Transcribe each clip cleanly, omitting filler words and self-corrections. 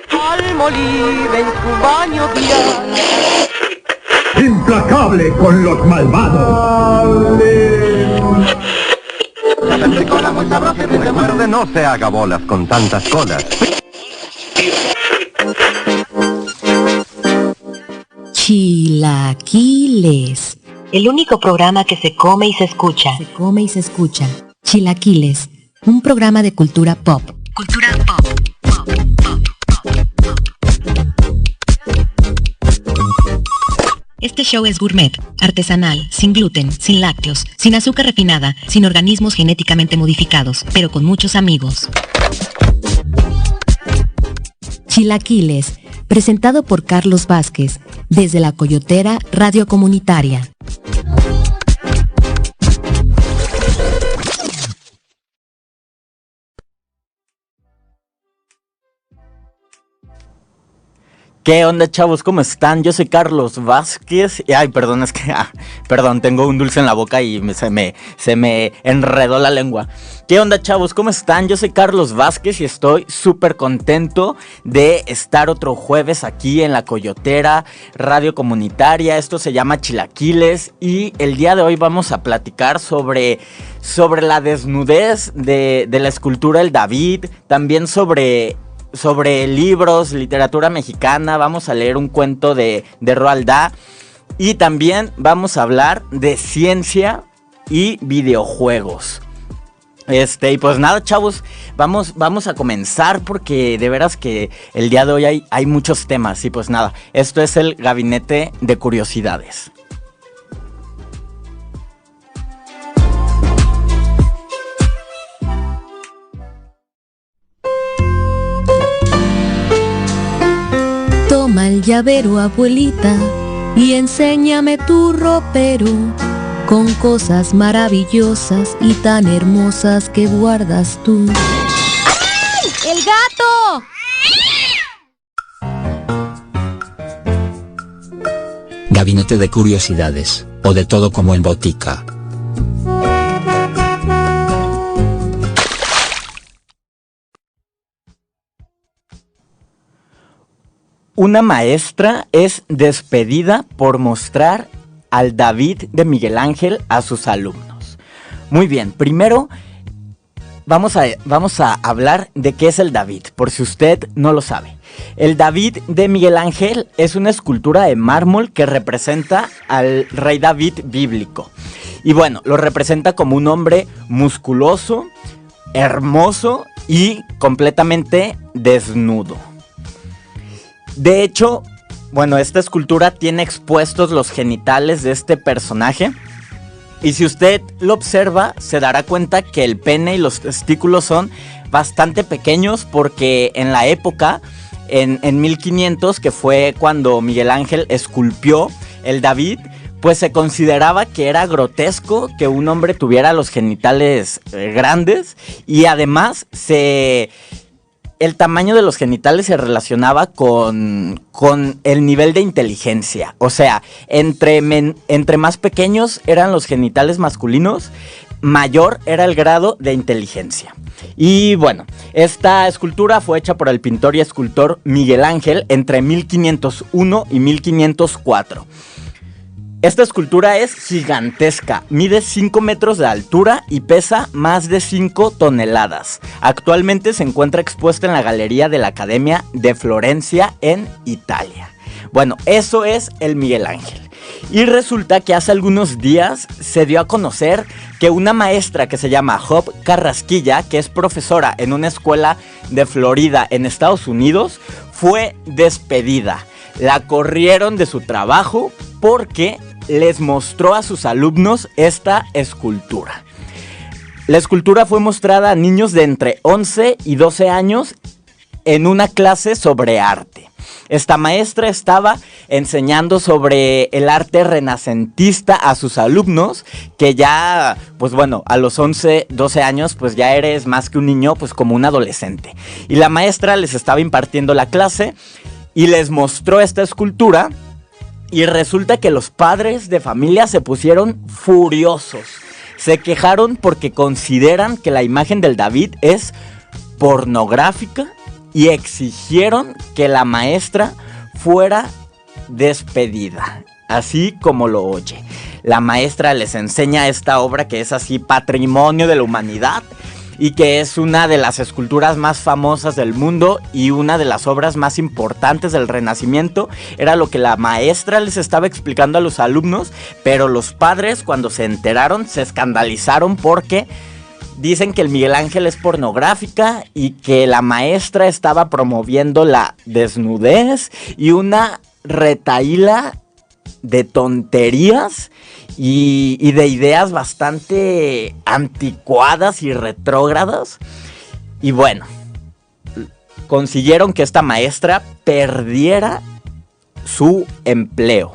Palmolive en su baño diario. Implacable con los malvados. Recuerde, no se haga bolas con tantas colas. Chilaquiles. El único programa que se come y se escucha. Se come y se escucha. Chilaquiles, un programa de cultura pop. Cultura pop. Este show es gourmet, artesanal, sin gluten, sin lácteos, sin azúcar refinada, sin organismos genéticamente modificados, pero con muchos amigos. Chilaquiles, presentado por Carlos Vázquez, desde La Coyotera Radio Comunitaria. ¿Qué onda, chavos? ¿Cómo están? Yo soy Carlos Vázquez. Ay, perdón, es que... perdón, tengo un dulce en la boca y se me enredó la lengua. ¿Qué onda, chavos? ¿Cómo están? Yo soy Carlos Vázquez y estoy súper contento de estar otro jueves aquí en La Coyotera Radio Comunitaria. Esto se llama Chilaquiles y el día de hoy vamos a platicar sobre la desnudez de la escultura El David, también sobre libros, literatura mexicana. Vamos a leer un cuento de Roald Dahl y también vamos a hablar de ciencia y videojuegos. Y pues nada, chavos, vamos a comenzar porque de veras que el día de hoy hay muchos temas y pues nada, esto es el Gabinete de Curiosidades. Toma el llavero, abuelita, y enséñame tu ropero, con cosas maravillosas y tan hermosas que guardas tú. ¡Ay! ¡El gato! Gabinete de Curiosidades, o de todo como en botica. Una maestra es despedida por mostrar al David de Miguel Ángel a sus alumnos. Muy bien, primero vamos a hablar de qué es el David, por si usted no lo sabe. El David de Miguel Ángel es una escultura de mármol que representa al rey David bíblico. Y bueno, lo representa como un hombre musculoso, hermoso y completamente desnudo. De hecho, bueno, esta escultura tiene expuestos los genitales de este personaje. Y si usted lo observa, se dará cuenta que el pene y los testículos son bastante pequeños porque en la época, en 1500, que fue cuando Miguel Ángel esculpió el David, pues se consideraba que era grotesco que un hombre tuviera los genitales grandes y además el tamaño de los genitales se relacionaba con el nivel de inteligencia. O sea, entre más pequeños eran los genitales masculinos, mayor era el grado de inteligencia. Y bueno, esta escultura fue hecha por el pintor y escultor Miguel Ángel entre 1501 y 1504. Esta escultura es gigantesca, mide 5 metros de altura y pesa más de 5 toneladas. Actualmente se encuentra expuesta en la Galería de la Academia de Florencia en Italia. Bueno, eso es el Miguel Ángel. Y resulta que hace algunos días se dio a conocer que una maestra que se llama Hope Carrasquilla, que es profesora en una escuela de Florida en Estados Unidos, fue despedida. La corrieron de su trabajo porque les mostró a sus alumnos esta escultura. La escultura fue mostrada a niños de entre 11 y 12 años en una clase sobre arte. Esta maestra estaba enseñando sobre el arte renacentista a sus alumnos, que ya, pues bueno, a los 11, 12 años, pues ya eres más que un niño, pues como un adolescente. Y la maestra les estaba impartiendo la clase y les mostró esta escultura. Y resulta que los padres de familia se pusieron furiosos. Se quejaron porque consideran que la imagen del David es pornográfica y exigieron que la maestra fuera despedida, así como lo oye. La maestra les enseña esta obra que es así patrimonio de la humanidad y que es una de las esculturas más famosas del mundo y una de las obras más importantes del Renacimiento. Era lo que la maestra les estaba explicando a los alumnos, pero los padres, cuando se enteraron, se escandalizaron porque dicen que el Miguel Ángel es pornográfica y que la maestra estaba promoviendo la desnudez y una retahíla de tonterías y de ideas bastante anticuadas y retrógradas. Y bueno, consiguieron que esta maestra perdiera su empleo.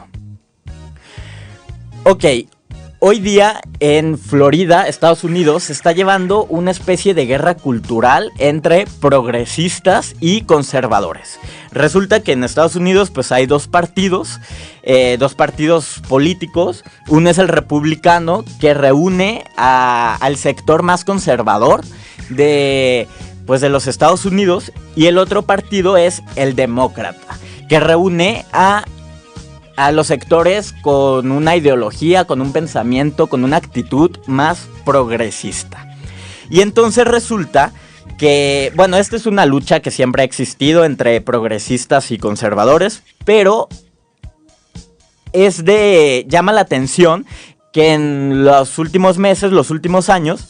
Ok, hoy día en Florida, Estados Unidos, se está llevando una especie de guerra cultural entre progresistas y conservadores. Resulta que en Estados Unidos pues hay dos partidos políticos. Uno es el republicano, que reúne al sector más conservador de los Estados Unidos, y el otro partido es el demócrata, que reúne a los sectores con una ideología, con un pensamiento, con una actitud más progresista. Y entonces resulta que, bueno, esta es una lucha que siempre ha existido entre progresistas y conservadores, pero llama la atención que en los últimos meses, los últimos años,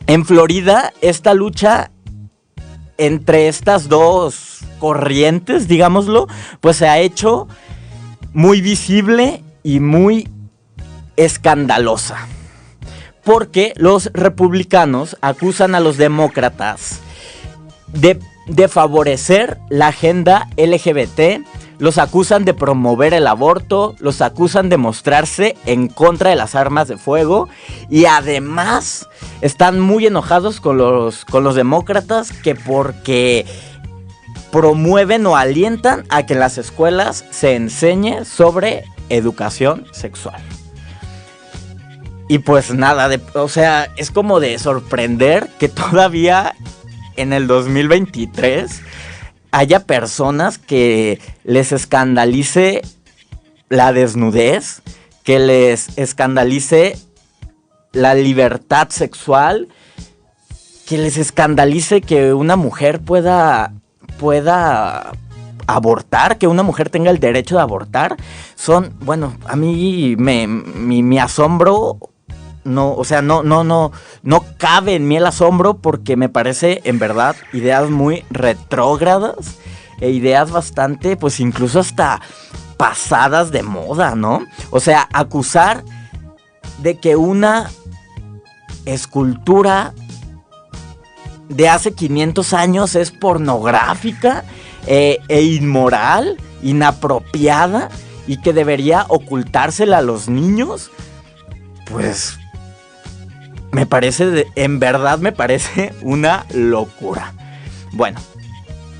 en Florida, esta lucha entre estas dos corrientes, digámoslo, pues se ha hecho muy visible y muy escandalosa. Porque los republicanos acusan a los demócratas de favorecer la agenda LGBT, los acusan de promover el aborto, los acusan de mostrarse en contra de las armas de fuego, y además están muy enojados con los demócratas porque promueven o alientan a que en las escuelas se enseñe sobre educación sexual. Y pues nada, o sea, es como de sorprender que todavía en el 2023 haya personas que les escandalice la desnudez, que les escandalice la libertad sexual, que les escandalice que una mujer pueda abortar, que una mujer tenga el derecho de abortar. Bueno, a mí mi asombro no, o sea, no cabe en mí el asombro, porque me parece en verdad ideas muy retrógradas e ideas bastante, pues incluso hasta pasadas de moda, ¿no? O sea, acusar de que una escultura de hace 500 años es pornográfica e inmoral, inapropiada, y que debería ocultársela a los niños, pues en verdad me parece una locura. Bueno,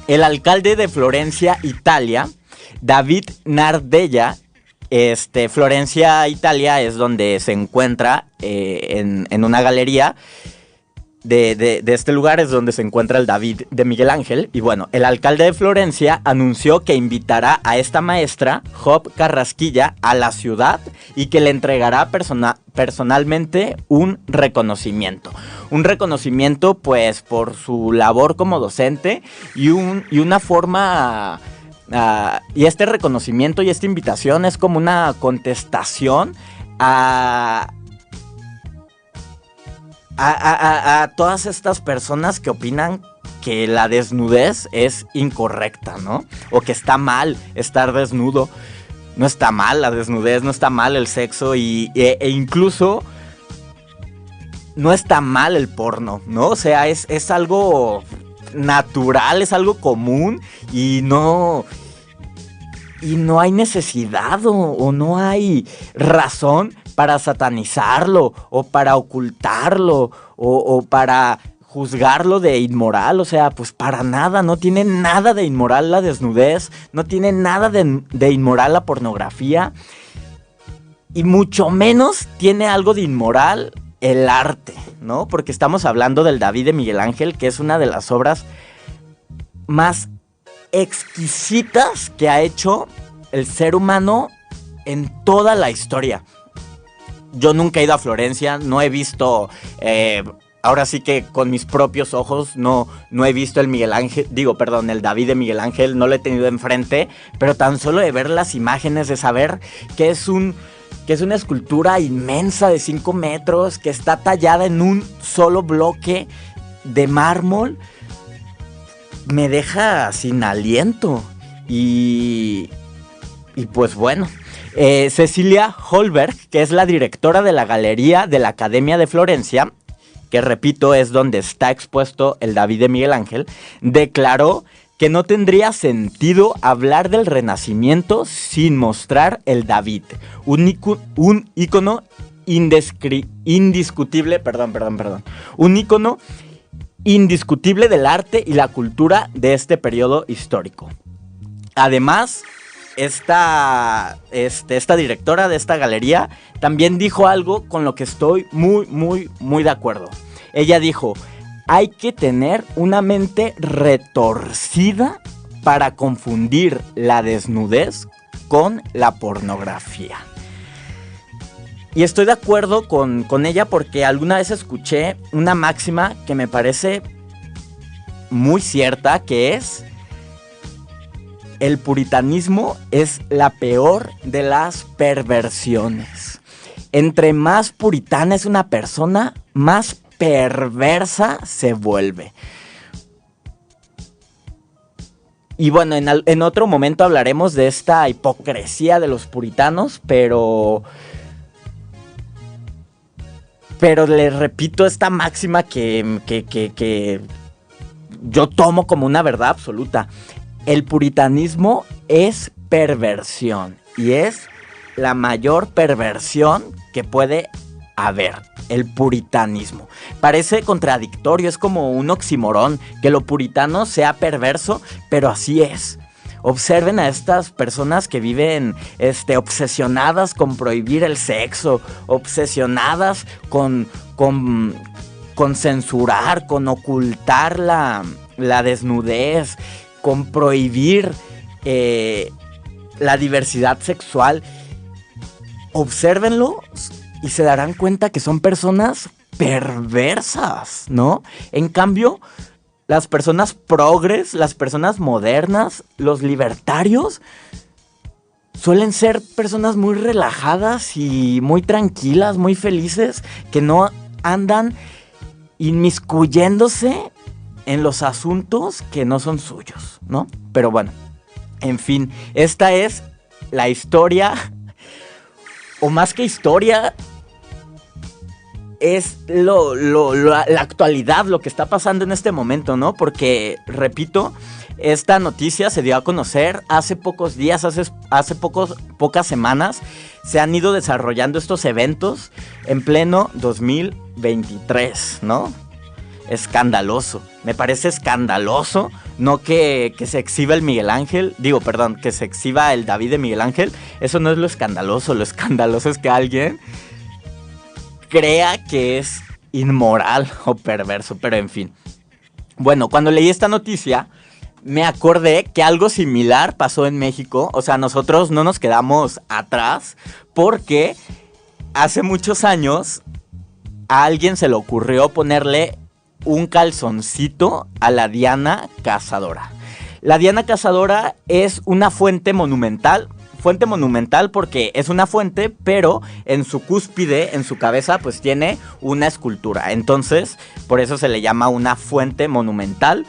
el alcalde de Florencia, Italia, David Nardella, Florencia, Italia, es donde se encuentra en una galería de este lugar es donde se encuentra el David de Miguel Ángel. Y bueno, el alcalde de Florencia anunció que invitará a esta maestra, Job Carrasquilla, a la ciudad y que le entregará personalmente un reconocimiento. Un reconocimiento pues por su labor como docente y una forma... y este reconocimiento y esta invitación es como una contestación a todas estas personas que opinan que la desnudez es incorrecta, ¿no? O que está mal estar desnudo. No está mal la desnudez, no está mal el sexo e incluso no está mal el porno, ¿no? O sea, es algo natural, es algo común y no hay necesidad o no hay razón para satanizarlo o para ocultarlo o para juzgarlo de inmoral. O sea, pues para nada, no tiene nada de inmoral la desnudez, no tiene nada de inmoral la pornografía, y mucho menos tiene algo de inmoral el arte, ¿no? Porque estamos hablando del David de Miguel Ángel, que es una de las obras más exquisitas que ha hecho el ser humano en toda la historia. Yo nunca he ido a Florencia, no he visto, ahora sí que con mis propios ojos, no he visto el el David de Miguel Ángel, no lo he tenido enfrente, pero tan solo de ver las imágenes, de saber que es una escultura inmensa de 5 metros, que está tallada en un solo bloque de mármol, me deja sin aliento. Y pues bueno, Cecilia Holberg, que es la directora de la Galería de la Academia de Florencia, que repito es donde está expuesto el David de Miguel Ángel, declaró que no tendría sentido hablar del Renacimiento sin mostrar el David, un ícono indiscutible, un ícono indiscutible del arte y la cultura de este periodo histórico. Además, esta directora de esta galería también dijo algo con lo que estoy muy de acuerdo. Ella dijo: hay que tener una mente retorcida para confundir la desnudez con la pornografía. Y estoy de acuerdo con ella porque alguna vez escuché una máxima que me parece muy cierta, que es: el puritanismo es la peor de las perversiones. Entre más puritana es una persona, más perversa se vuelve. Y bueno, en otro momento hablaremos de esta hipocresía de los puritanos, pero les repito esta máxima que yo tomo como una verdad absoluta. El puritanismo es perversión y es la mayor perversión que puede haber, el puritanismo. Parece contradictorio, es como un oxímoron que lo puritano sea perverso, pero así es. Observen a estas personas que viven obsesionadas con prohibir el sexo, obsesionadas con censurar, con ocultar la desnudez, con prohibir la diversidad sexual. Obsérvenlo y se darán cuenta que son personas perversas, ¿no? En cambio, las personas progres, las personas modernas, los libertarios, suelen ser personas muy relajadas y muy tranquilas, muy felices, que no andan inmiscuyéndose en los asuntos que no son suyos, ¿no? Pero bueno, en fin, esta es la historia, o más que historia, es la actualidad, lo que está pasando en este momento, ¿no? Porque, repito, esta noticia se dio a conocer hace pocos días, hace pocas semanas. Se han ido desarrollando estos eventos en pleno 2023, ¿no? Escandaloso, me parece escandaloso, no que se exhiba el Miguel Ángel, que se exhiba el David de Miguel Ángel. Eso no es lo escandaloso es que alguien crea que es inmoral o perverso, pero en fin. Bueno, cuando leí esta noticia, me acordé que algo similar pasó en México. O sea, nosotros no nos quedamos atrás, porque hace muchos años a alguien se le ocurrió ponerle un calzoncito a la Diana Cazadora. La Diana Cazadora es una fuente monumental porque es una fuente, pero en su cúspide, en su cabeza, pues tiene una escultura. Entonces, por eso se le llama una fuente monumental,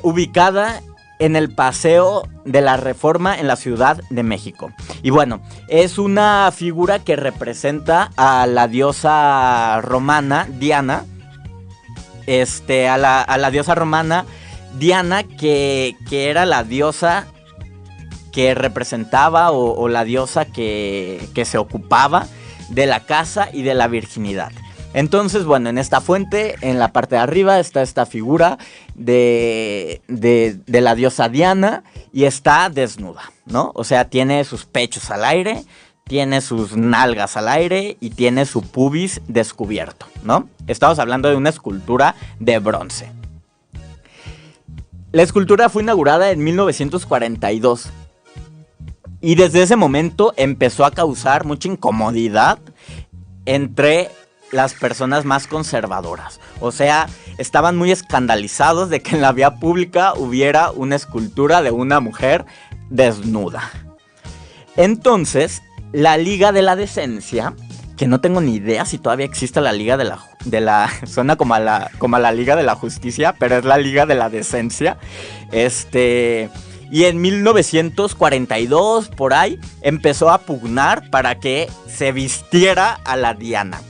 ubicada en el Paseo de la Reforma en la Ciudad de México. Y bueno, es una figura que representa a la diosa romana Diana, a la diosa romana Diana, que era la diosa que representaba o la diosa que se ocupaba de la casa y de la virginidad. Entonces, bueno, en esta fuente, en la parte de arriba, está esta figura de la diosa Diana y está desnuda, ¿no? O sea, tiene sus pechos al aire, tiene sus nalgas al aire y tiene su pubis descubierto, ¿no? Estamos hablando de una escultura de bronce. La escultura fue inaugurada en 1942 y desde ese momento empezó a causar mucha incomodidad entre las personas más conservadoras. O sea, estaban muy escandalizados de que en la vía pública hubiera una escultura de una mujer desnuda. Entonces, la Liga de la Decencia, que no tengo ni idea si todavía existe la Liga de la suena como a la Liga de la Justicia, pero es la Liga de la Decencia. Y en 1942, por ahí, empezó a pugnar para que se vistiera a la Diana.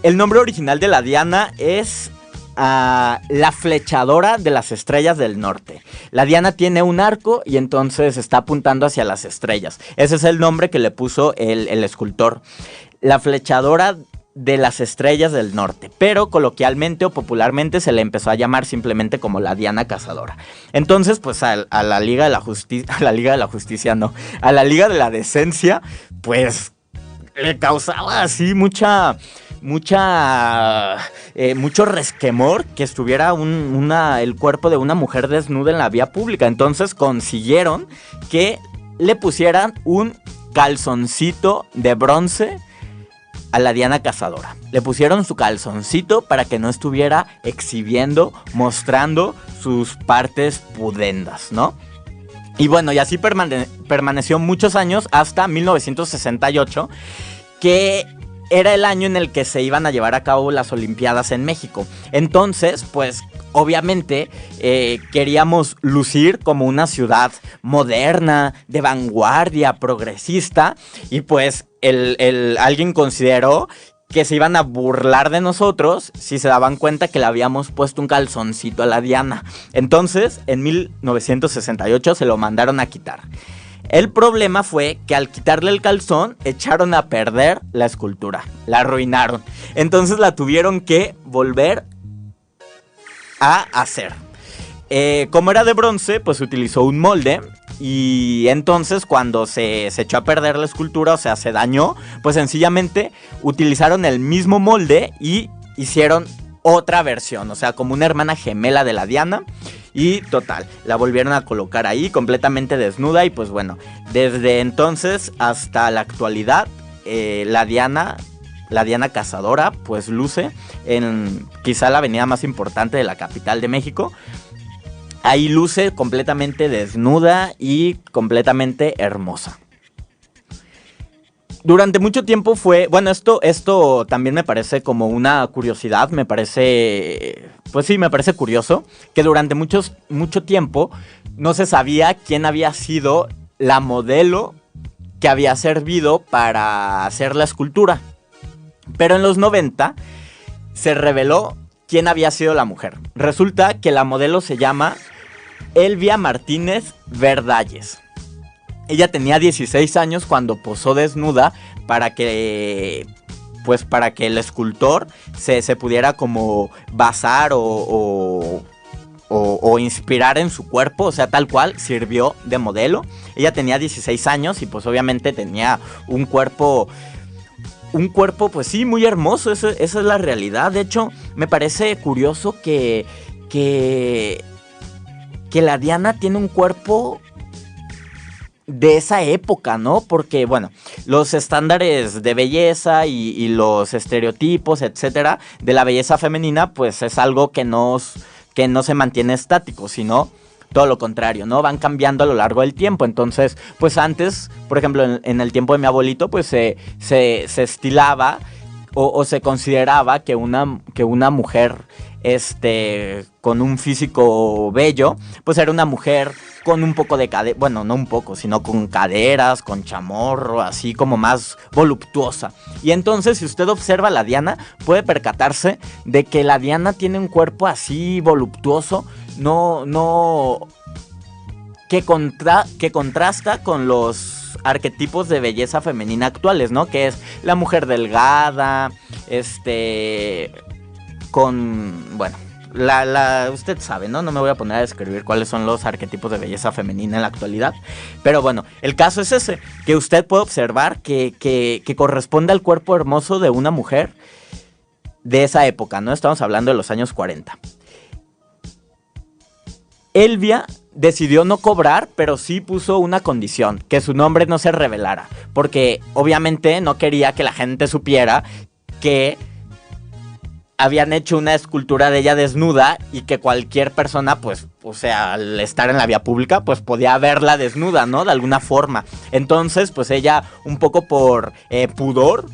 El nombre original de la Diana es la flechadora de las estrellas del norte. La Diana tiene un arco y entonces está apuntando hacia las estrellas. Ese es el nombre que le puso el escultor. La flechadora de las estrellas del norte, pero coloquialmente o popularmente se le empezó a llamar simplemente como la Diana Cazadora. Entonces, pues a la Liga de la Justicia, a la Liga de la Decencia, pues le causaba así mucho resquemor que estuviera el cuerpo de una mujer desnuda en la vía pública. Entonces consiguieron que le pusieran un calzoncito de bronce a la Diana Cazadora. Le pusieron su calzoncito para que no estuviera exhibiendo, mostrando sus partes pudendas, ¿no? Y bueno, y así permaneció muchos años hasta 1968, que era el año en el que se iban a llevar a cabo las Olimpiadas en México. Entonces, pues, obviamente, queríamos lucir como una ciudad moderna, de vanguardia, progresista, y pues alguien consideró que se iban a burlar de nosotros si se daban cuenta que le habíamos puesto un calzoncito a la Diana. Entonces, en 1968 se lo mandaron a quitar. El problema fue que al quitarle el calzón, echaron a perder la escultura. La arruinaron. Entonces la tuvieron que volver a hacer. Como era de bronce, pues utilizó un molde. Y entonces cuando se echó a perder la escultura, o sea, se dañó, pues sencillamente utilizaron el mismo molde y hicieron otra versión. O sea, como una hermana gemela de la Diana. Y total, la volvieron a colocar ahí completamente desnuda. Y pues bueno, desde entonces hasta la actualidad, la Diana Cazadora pues luce en quizá la avenida más importante de la capital de México. Ahí luce completamente desnuda y completamente hermosa. Durante mucho tiempo fue... Bueno, esto también me parece como una curiosidad. Me parece... Pues sí, me parece curioso. Que durante mucho tiempo no se sabía quién había sido la modelo que había servido para hacer la escultura. Pero en los 90 se reveló quién había sido la mujer. Resulta que la modelo se llama Elvia Martínez Verdalles. Ella tenía 16 años cuando posó desnuda para que el escultor se pudiera como basar o inspirar en su cuerpo. O sea, tal cual sirvió de modelo. Ella tenía 16 años y pues obviamente tenía un cuerpo pues sí, muy hermoso. Esa es la realidad. De hecho, me parece curioso que la Diana tiene un cuerpo de esa época, ¿no? Porque, bueno, los estándares de belleza y los estereotipos, etcétera, de la belleza femenina, pues es algo que no se mantiene estático, sino todo lo contrario, ¿no? Van cambiando a lo largo del tiempo. Entonces, pues antes, por ejemplo, en el tiempo de mi abuelito, pues se estilaba o se consideraba que una mujer con un físico bello, pues era una mujer con un poco de cadera, bueno, no un poco, sino con caderas, con chamorro, así como más voluptuosa. Y entonces, si usted observa a la Diana, puede percatarse de que la Diana tiene un cuerpo así voluptuoso, que contrasta con los arquetipos de belleza femenina actuales, ¿no? Que es la mujer delgada, bueno, usted sabe, ¿no? No me voy a poner a describir cuáles son los arquetipos de belleza femenina en la actualidad. Pero bueno, el caso es ese, que usted puede observar que corresponde al cuerpo hermoso de una mujer de esa época, ¿no? Estamos hablando de los años 40. Elvia decidió no cobrar, pero sí puso una condición, que su nombre no se revelara, porque obviamente no quería que la gente supiera que habían hecho una escultura de ella desnuda y que cualquier persona, pues, o sea, al estar en la vía pública, pues podía verla desnuda, ¿no? De alguna forma. Entonces, pues ella, un poco por pudor,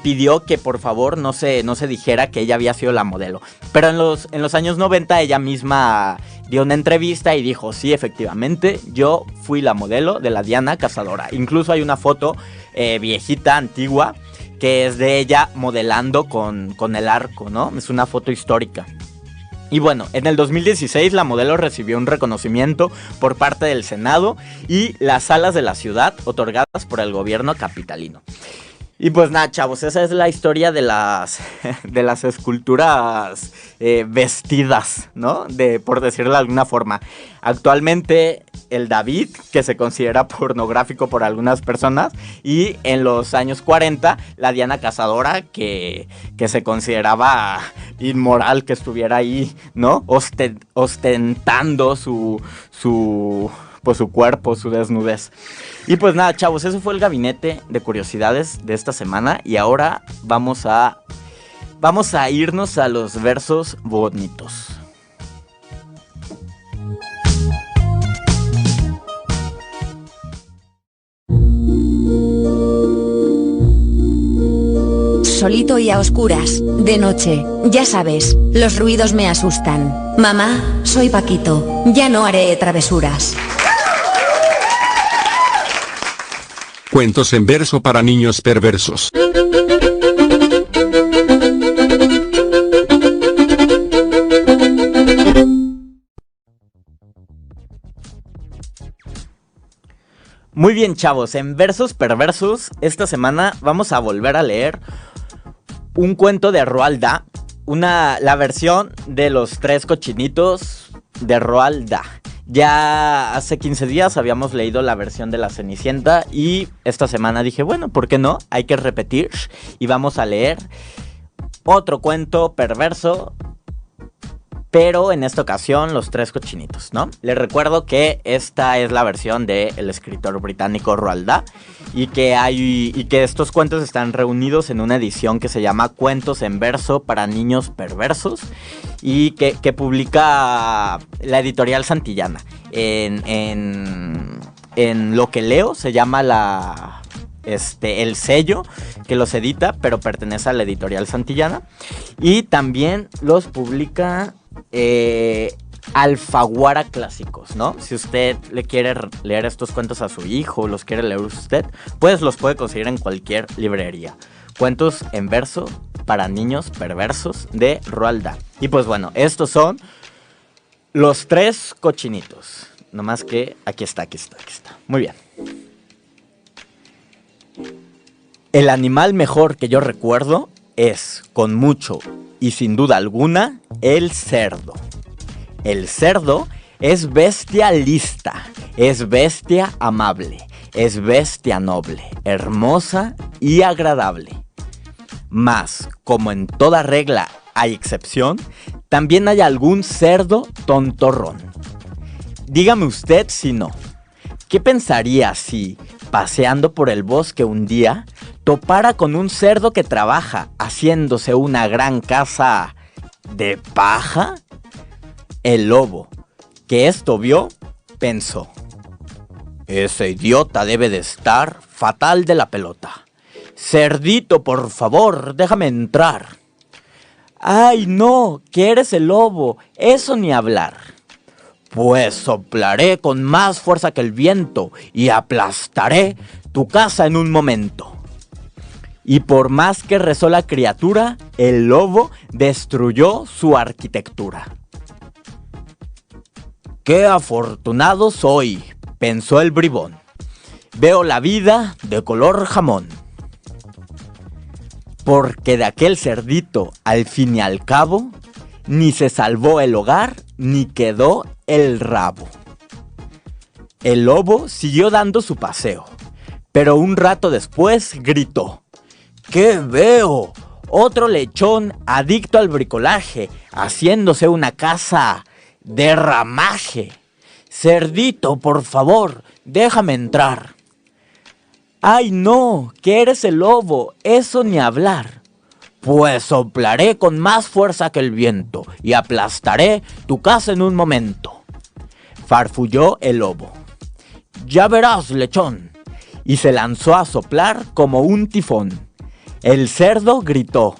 pidió que por favor no se dijera que ella había sido la modelo. Pero en los años 90 ella misma dio una entrevista y dijo, sí, efectivamente, yo fui la modelo de la Diana Cazadora. Incluso hay una foto viejita, antigua, que es de ella modelando con el arco, ¿no? Es una foto histórica. Y bueno, en el 2016 la modelo recibió un reconocimiento por parte del Senado y las salas de la ciudad otorgadas por el gobierno capitalino. Y pues nada, chavos, esa es la historia de las esculturas vestidas, ¿no? Por decirlo de alguna forma. Actualmente el David, que se considera pornográfico por algunas personas, y en los años 40 la Diana Cazadora, que se consideraba inmoral que estuviera ahí, ¿no? Ostentando su cuerpo, su desnudez. Y pues nada, chavos, eso fue el gabinete de curiosidades de esta semana. Y ahora vamos a irnos a los versos bonitos. Solito y a oscuras, de noche, ya sabes, los ruidos me asustan. Mamá, soy Paquito, ya no haré travesuras. Cuentos en verso para niños perversos. Muy bien, chavos, en versos perversos, esta semana vamos a volver a leer un cuento de Roald Dahl, la versión de los 3 cochinitos de Roald Dahl. Ya hace 15 días habíamos leído la versión de La Cenicienta y esta semana dije, bueno, ¿por qué no? Hay que repetir y vamos a leer otro cuento perverso, pero en esta ocasión los 3 cochinitos, ¿no? Les recuerdo que esta es la versión del escritor británico Roald Dahl y que estos cuentos están reunidos en una edición que se llama Cuentos en verso para niños perversos y que publica la editorial Santillana. En lo que leo se llama el sello que los edita, pero pertenece a la editorial Santillana. Y también los publica Alfaguara Clásicos, ¿no? Si usted le quiere leer estos cuentos a su hijo, los quiere leer usted, pues los puede conseguir en cualquier librería. Cuentos en verso para niños perversos de Roald Dahl. Y pues bueno, estos son los 3 cochinitos. Nomás que aquí está. Muy bien. El animal mejor que yo recuerdo es, con mucho y sin duda alguna, el cerdo. El cerdo es bestia lista, es bestia amable, es bestia noble, hermosa y agradable. Mas, como en toda regla hay excepción, también hay algún cerdo tontorrón. Dígame usted si no. ¿Qué pensaría si, paseando por el bosque un día, topara con un cerdo que trabaja haciéndose una gran casa de paja? El lobo, que esto vio, pensó: ese idiota debe de estar fatal de la pelota. Cerdito, por favor, déjame entrar. ¡Ay, no! Que eres el lobo, eso ni hablar. Pues soplaré con más fuerza que el viento y aplastaré tu casa en un momento. Y por más que rezó la criatura, el lobo destruyó su arquitectura. ¡Qué afortunado soy!, pensó el bribón. Veo la vida de color jamón. Porque de aquel cerdito, al fin y al cabo, ni se salvó el hogar, ni quedó el rabo. El lobo siguió dando su paseo, pero un rato después gritó: ¿qué veo? Otro lechón adicto al bricolaje, haciéndose una casa de ramaje. Cerdito, por favor, déjame entrar. ¡Ay, no! Que eres el lobo, eso ni hablar. Pues soplaré con más fuerza que el viento y aplastaré tu casa en un momento. Farfulló el lobo. Ya verás, lechón. Y se lanzó a soplar como un tifón. El cerdo gritó.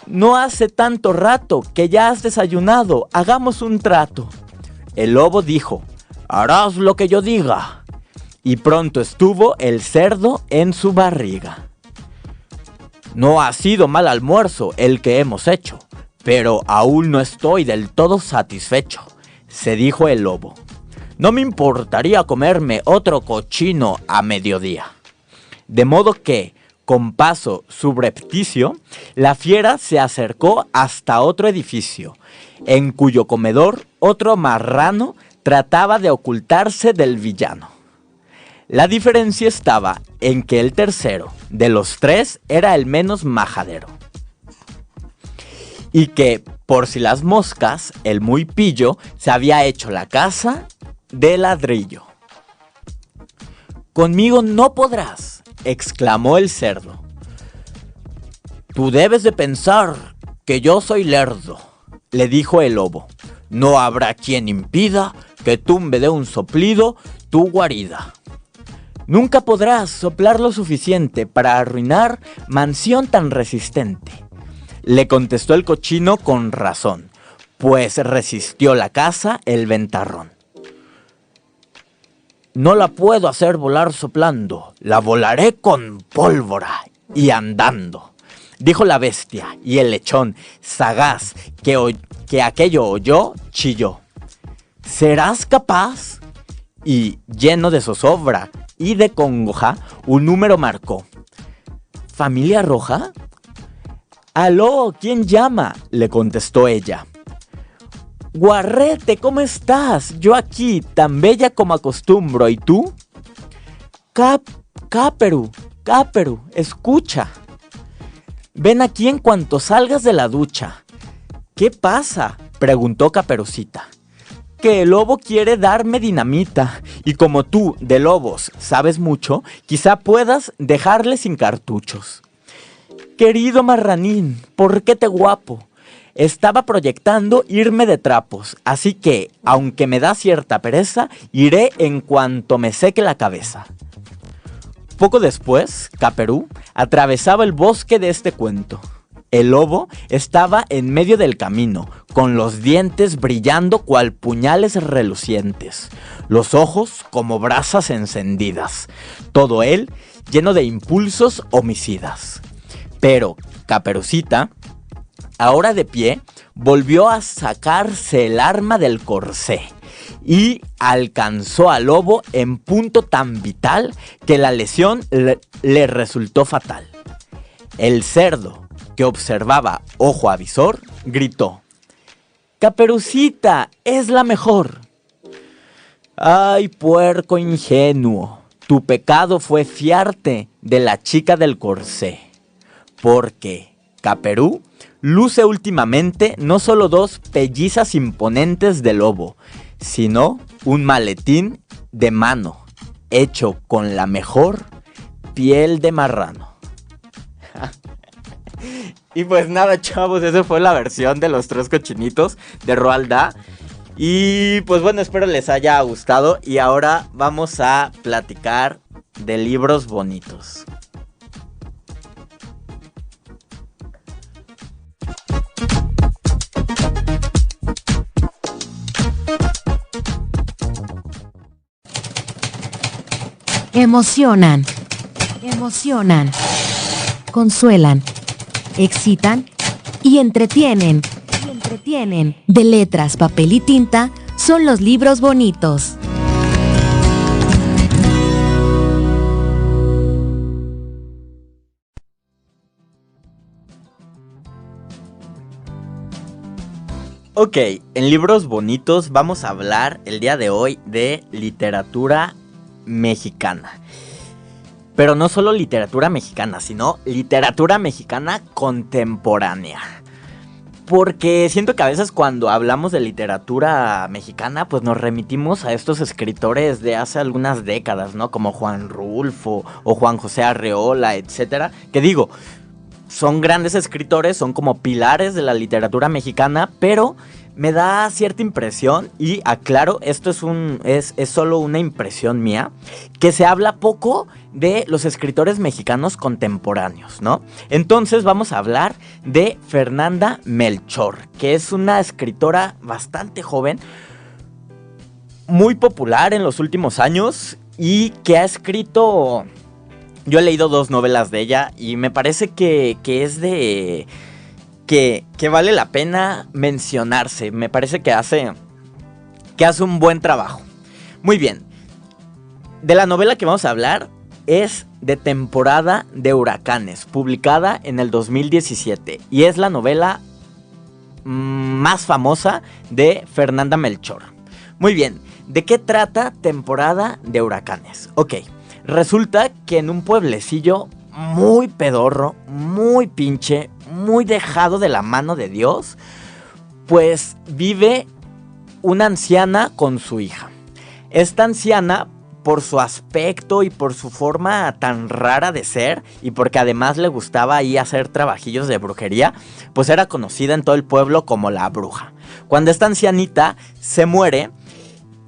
No hace tanto rato que ya has desayunado, hagamos un trato. El lobo dijo, harás lo que yo diga. Y pronto estuvo el cerdo en su barriga. No ha sido mal almuerzo el que hemos hecho, pero aún no estoy del todo satisfecho, se dijo el lobo. No me importaría comerme otro cochino a mediodía. De modo que, con paso subrepticio, la fiera se acercó hasta otro edificio, en cuyo comedor otro marrano trataba de ocultarse del villano. La diferencia estaba en que el tercero de los tres era el menos majadero. Y que, por si las moscas, el muy pillo se había hecho la casa de ladrillo. Conmigo no podrás, exclamó el cerdo. Tú debes de pensar que yo soy lerdo, le dijo el lobo. No habrá quien impida que tumbe de un soplido tu guarida. Nunca podrás soplar lo suficiente para arruinar mansión tan resistente, le contestó el cochino con razón, pues resistió la casa el ventarrón. No la puedo hacer volar soplando, la volaré con pólvora y andando, dijo la bestia, y el lechón, sagaz, que aquello oyó, chilló. ¿Serás capaz? Y, lleno de zozobra y de congoja, un número marcó. ¿Familia Roja? «Aló, ¿quién llama?», le contestó ella. «Guarrete, ¿cómo estás? Yo aquí, tan bella como acostumbro, ¿y tú?» Caperu, escucha. Ven aquí en cuanto salgas de la ducha». «¿Qué pasa?», preguntó Caperucita. «Que el lobo quiere darme dinamita, y como tú, de lobos, sabes mucho, quizá puedas dejarle sin cartuchos». «Querido marranín, ¿por qué te guapo? Estaba proyectando irme de trapos, así que, aunque me da cierta pereza, iré en cuanto me seque la cabeza». Poco después, Caperú atravesaba el bosque de este cuento. El lobo estaba en medio del camino, con los dientes brillando cual puñales relucientes, los ojos como brasas encendidas, todo él lleno de impulsos homicidas. Pero Caperucita, ahora de pie, volvió a sacarse el arma del corsé y alcanzó al lobo en punto tan vital que la lesión le resultó fatal. El cerdo, que observaba ojo a visor, gritó: «Caperucita, es la mejor». «Ay, puerco ingenuo, tu pecado fue fiarte de la chica del corsé, porque Caperú luce últimamente no solo dos pellizas imponentes de lobo, sino un maletín de mano, hecho con la mejor piel de marrano». Y pues nada, chavos, esa fue la versión de Los Tres Cochinitos de Roald Dahl. Y pues bueno, espero les haya gustado. Y ahora vamos a platicar de libros bonitos. Emocionan, consuelan, excitan y entretienen. De letras, papel y tinta son los libros bonitos. Ok, en libros bonitos vamos a hablar el día de hoy de literatura mexicana. Pero no solo literatura mexicana, sino literatura mexicana contemporánea. Porque siento que a veces cuando hablamos de literatura mexicana, pues nos remitimos a estos escritores de hace algunas décadas, ¿no? Como Juan Rulfo o Juan José Arreola, etcétera. Que digo, son grandes escritores, son como pilares de la literatura mexicana, pero me da cierta impresión, y aclaro, esto es solo una impresión mía, que se habla poco de los escritores mexicanos contemporáneos, ¿no? Entonces vamos a hablar de Fernanda Melchor, que es una escritora bastante joven, muy popular en los últimos años, y que ha escrito... Yo he leído 2 novelas de ella, y me parece que es de... Que vale la pena mencionarse. Me parece que hace un buen trabajo. Muy bien. De la novela que vamos a hablar es de Temporada de Huracanes, publicada en el 2017. Y es la novela más famosa de Fernanda Melchor. Muy bien. ¿De qué trata Temporada de Huracanes? Ok. Resulta que en un pueblecillo muy pedorro, muy pinche, muy dejado de la mano de Dios, pues vive una anciana con su hija. Esta anciana, por su aspecto y por su forma tan rara de ser, y porque además le gustaba ahí hacer trabajillos de brujería, pues era conocida en todo el pueblo como la bruja. Cuando esta ancianita se muere,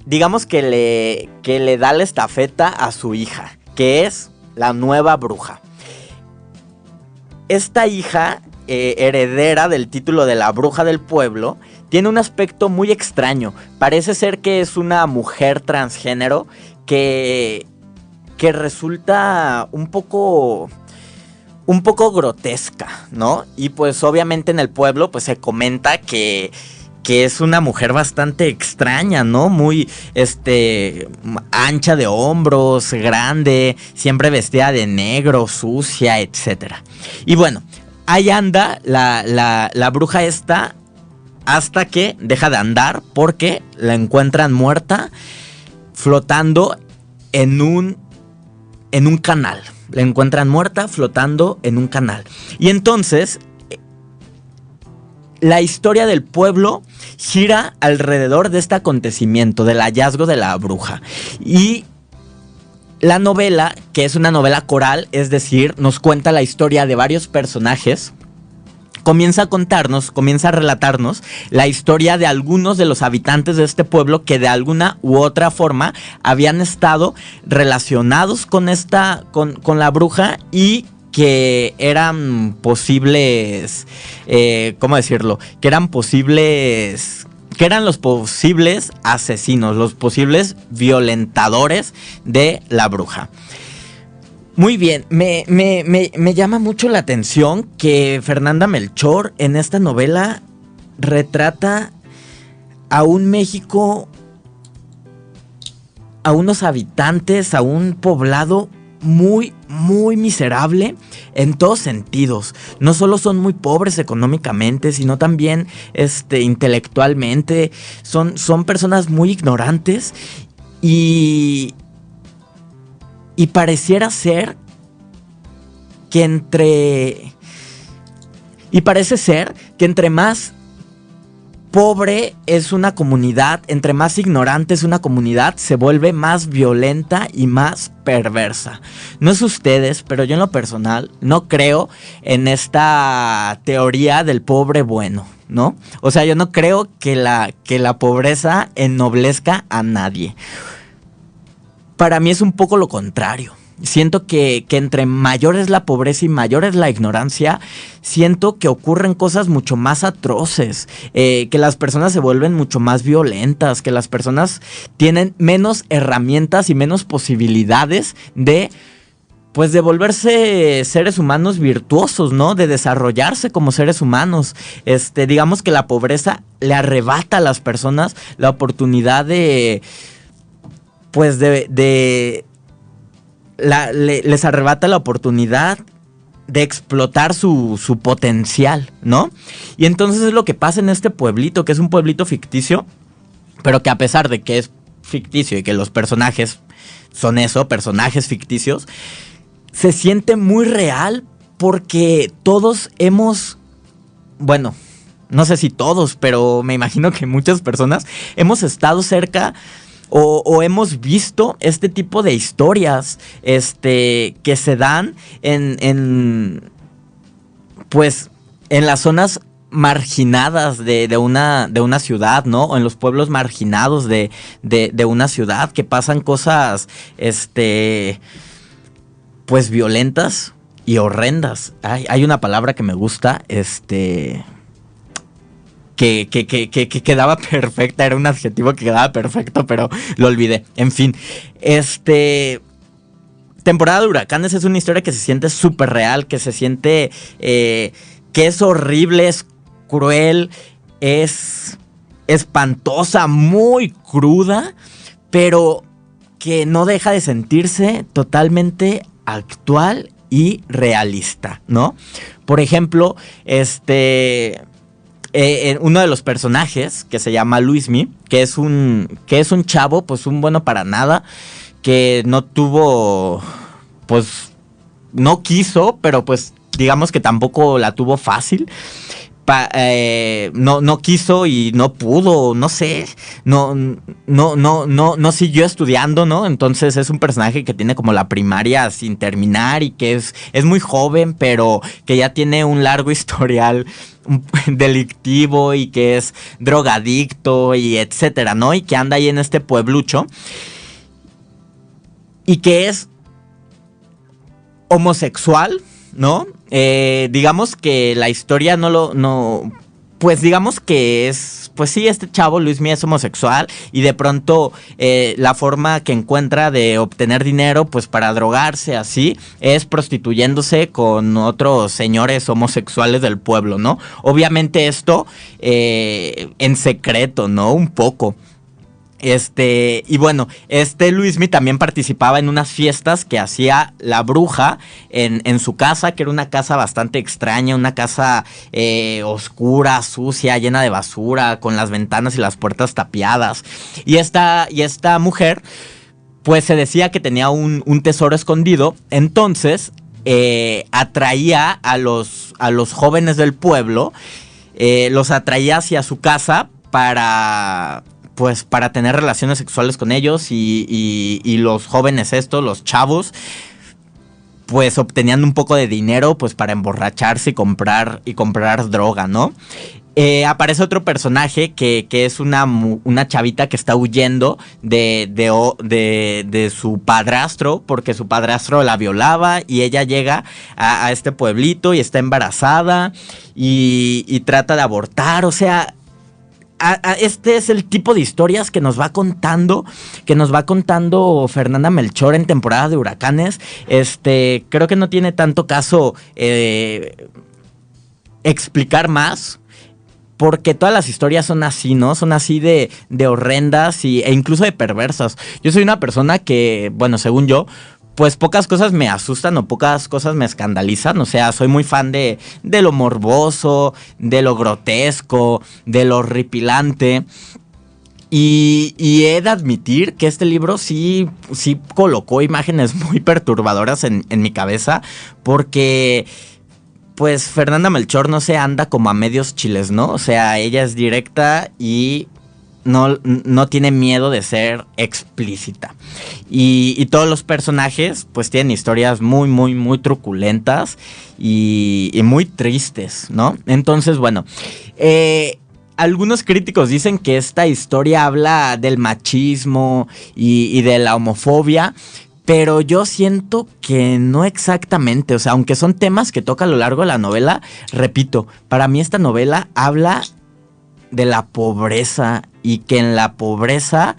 digamos que le da la estafeta a su hija, que es la nueva bruja. Esta hija, heredera del título de la bruja del pueblo, tiene un aspecto muy extraño. Parece ser que es una mujer transgénero que resulta un poco grotesca, ¿no? Y pues obviamente en el pueblo pues se comenta que es una mujer bastante extraña, ¿no? Muy, ancha de hombros, grande, siempre vestida de negro, sucia, etc. Y bueno, ahí anda la bruja esta hasta que deja de andar porque la encuentran muerta flotando en un canal. La encuentran muerta flotando en un canal. Y entonces la historia del pueblo gira alrededor de este acontecimiento, del hallazgo de la bruja. Y la novela, que es una novela coral, es decir, nos cuenta la historia de varios personajes, comienza a relatarnos la historia de algunos de los habitantes de este pueblo que de alguna u otra forma habían estado relacionados con la bruja y que eran posibles, ¿cómo decirlo? Que eran los posibles asesinos, los posibles violentadores de la bruja. Muy bien, me llama mucho la atención que Fernanda Melchor en esta novela retrata a un México, a unos habitantes, a un poblado muy, muy miserable en todos sentidos. No solo son muy pobres económicamente, sino también intelectualmente. Son personas muy ignorantes y pareciera ser que parece ser que entre más pobre es una comunidad, entre más ignorante es una comunidad, se vuelve más violenta y más perversa. No sé ustedes, pero yo en lo personal no creo en esta teoría del pobre bueno, ¿no? O sea, yo no creo que la pobreza ennoblezca a nadie. Para mí es un poco lo contrario. Siento que entre mayor es la pobreza y mayor es la ignorancia, siento que ocurren cosas mucho más atroces, que las personas se vuelven mucho más violentas, que las personas tienen menos herramientas y menos posibilidades de volverse seres humanos virtuosos, ¿no? De desarrollarse como seres humanos. Digamos que la pobreza le arrebata a las personas la oportunidad les arrebata la oportunidad de explotar su potencial, ¿no? Y entonces es lo que pasa en este pueblito, que es un pueblito ficticio, pero que a pesar de que es ficticio y que los personajes son eso, personajes ficticios, se siente muy real porque todos hemos, bueno, no sé si todos, pero me imagino que muchas personas hemos estado cerca o hemos visto este tipo de historias que se dan pues en las zonas marginadas de una ciudad, ¿no? O en los pueblos marginados de una ciudad, que pasan cosas pues violentas y horrendas. Hay una palabra que me gusta, que quedaba perfecta, era un adjetivo que quedaba perfecto, pero lo olvidé. En fin, Temporada de huracanes es una historia que se siente súper real, que se siente que es horrible, es cruel, es espantosa, muy cruda, pero que no deja de sentirse totalmente actual y realista, ¿no? Por ejemplo, uno de los personajes, que se llama Luismi, que es un chavo, pues un bueno para nada, que no tuvo, pues no quiso, pero pues digamos que tampoco la tuvo fácil. No quiso y no pudo, no sé, no siguió estudiando, ¿no? Entonces es un personaje que tiene como la primaria sin terminar y que es muy joven, pero que ya tiene un largo historial delictivo y que es drogadicto y etcétera, ¿no? Y que anda ahí en este pueblucho y que es homosexual, ¿no? Digamos que la historia pues digamos que es, pues sí, este chavo Luismi es homosexual y de pronto la forma que encuentra de obtener dinero, pues para drogarse así, es prostituyéndose con otros señores homosexuales del pueblo, ¿no? Obviamente esto en secreto, ¿no? Un poco. Y bueno, Luismi también participaba en unas fiestas que hacía la bruja en su casa, que era una casa bastante extraña, una casa oscura, sucia, llena de basura, con las ventanas y las puertas tapiadas. Y esta mujer, pues se decía que tenía un tesoro escondido, entonces atraía a los jóvenes del pueblo, los atraía hacia su casa para tener relaciones sexuales con ellos y los jóvenes los chavos, pues obtenían un poco de dinero pues para emborracharse y comprar droga, ¿no? Aparece otro personaje que es una chavita que está huyendo de su padrastro, porque su padrastro la violaba, y ella llega a este pueblito y está embarazada y trata de abortar, o sea... Este es el tipo de historias que nos va contando Fernanda Melchor en Temporada de Huracanes. Creo que no tiene tanto caso explicar más, porque todas las historias son así, ¿no? Son así de horrendas e incluso de perversas. Yo soy una persona que, bueno, según yo, pues pocas cosas me asustan o pocas cosas me escandalizan. O sea, soy muy fan de lo morboso, de lo grotesco, de lo horripilante. Y he de admitir que este libro sí colocó imágenes muy perturbadoras en mi cabeza, porque pues Fernanda Melchor no se anda como a medios chiles, ¿no? O sea, ella es directa y... No tiene miedo de ser explícita. Y todos los personajes pues tienen historias muy, muy, muy truculentas y muy tristes, ¿no? Entonces, bueno, algunos críticos dicen que esta historia habla del machismo y de la homofobia, pero yo siento que no exactamente. O sea, aunque son temas que toca a lo largo de la novela, repito, para mí esta novela habla de la pobreza, y que en la pobreza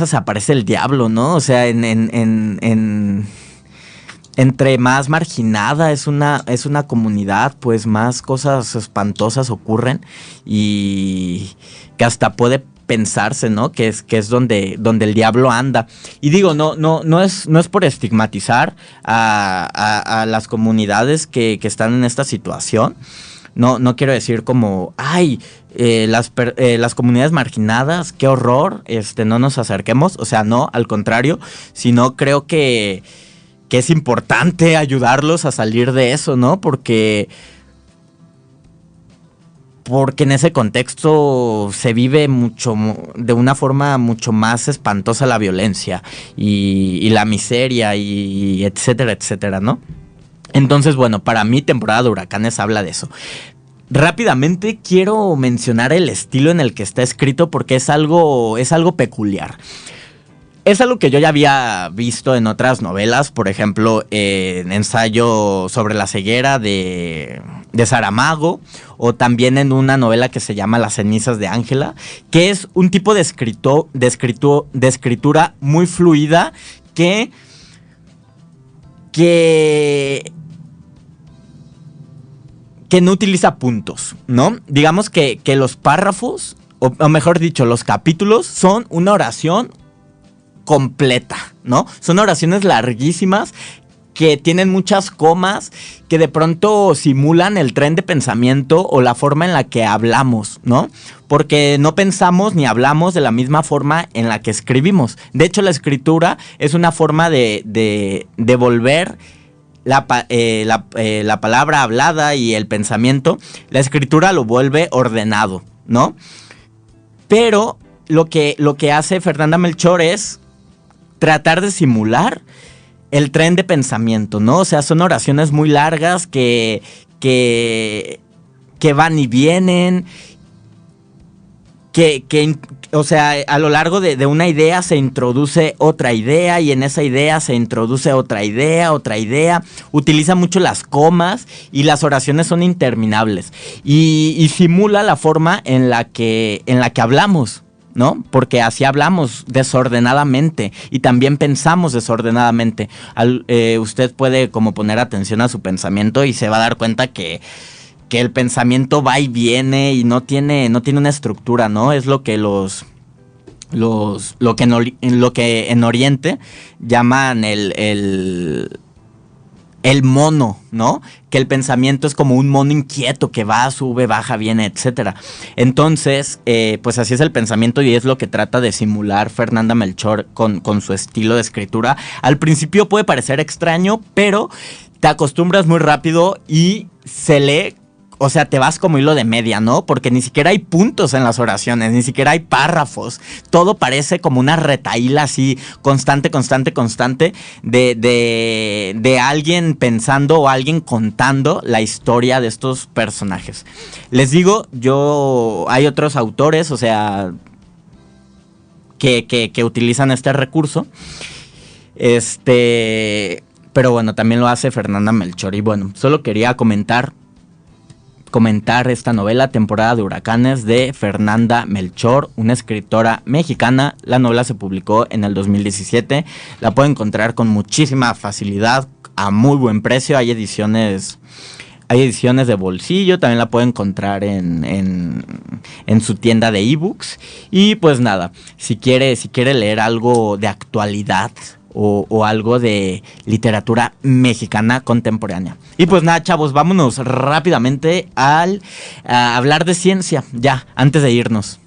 se aparece el diablo, ¿no? O sea, entre más marginada es una comunidad, pues más cosas espantosas ocurren, y que hasta puede pensarse, ¿no? Que es donde el diablo anda. Y digo, no es por estigmatizar a las comunidades que están en esta situación. No quiero decir como, las comunidades marginadas, qué horror, no nos acerquemos. O sea, no, al contrario, sino creo que es importante ayudarlos a salir de eso, ¿no? Porque en ese contexto se vive de una forma mucho más espantosa la violencia y la miseria y etcétera, etcétera, ¿no? Entonces, bueno, para mí temporada de huracanes habla de eso. Rápidamente quiero mencionar el estilo en el que está escrito porque es algo peculiar. Es algo que yo ya había visto en otras novelas, por ejemplo, en Ensayo sobre la ceguera de Saramago, o también en una novela que se llama Las cenizas de Ángela, que es un tipo de escritura muy fluida que no utiliza puntos, ¿no? Digamos que los párrafos, o mejor dicho, los capítulos son una oración completa, ¿no? Son oraciones larguísimas que tienen muchas comas que de pronto simulan el tren de pensamiento o la forma en la que hablamos, ¿no? Porque no pensamos ni hablamos de la misma forma en la que escribimos. De hecho, la escritura es una forma de volver la palabra hablada y el pensamiento. La escritura lo vuelve ordenado, ¿no? Pero lo que hace Fernanda Melchor es tratar de simular el tren de pensamiento, ¿no? O sea, son oraciones muy largas que van y vienen, o sea, a lo largo de una idea se introduce otra idea y en esa idea se introduce otra idea. Utiliza mucho las comas y las oraciones son interminables y simula la forma en la que hablamos, ¿no? Porque así hablamos desordenadamente y también pensamos desordenadamente. Usted puede como poner atención a su pensamiento y se va a dar cuenta que el pensamiento va y viene y no tiene una estructura, ¿no? Es lo que lo que en Oriente llaman el mono, ¿no? Que el pensamiento es como un mono inquieto que va, sube, baja, viene, etcétera. Entonces, pues así es el pensamiento y es lo que trata de simular Fernanda Melchor con su estilo de escritura. Al principio puede parecer extraño, pero te acostumbras muy rápido y se lee. O sea, te vas como hilo de media, ¿no? Porque ni siquiera hay puntos en las oraciones, ni siquiera hay párrafos. Todo parece como una retahíla así, constante de alguien pensando o alguien contando la historia de estos personajes. Les digo, hay otros autores, o sea, que utilizan este recurso. Pero bueno, también lo hace Fernanda Melchor. Y bueno, solo quería comentar esta novela, Temporada de Huracanes, de Fernanda Melchor, una escritora mexicana. La novela se publicó en el 2017. La pueden encontrar con muchísima facilidad, a muy buen precio. Hay ediciones de bolsillo, también la pueden encontrar en su tienda de ebooks. Y pues nada, si quiere leer algo de actualidad o algo de literatura mexicana contemporánea. Y pues nada, chavos, vámonos rápidamente a hablar de ciencia, ya, antes de irnos.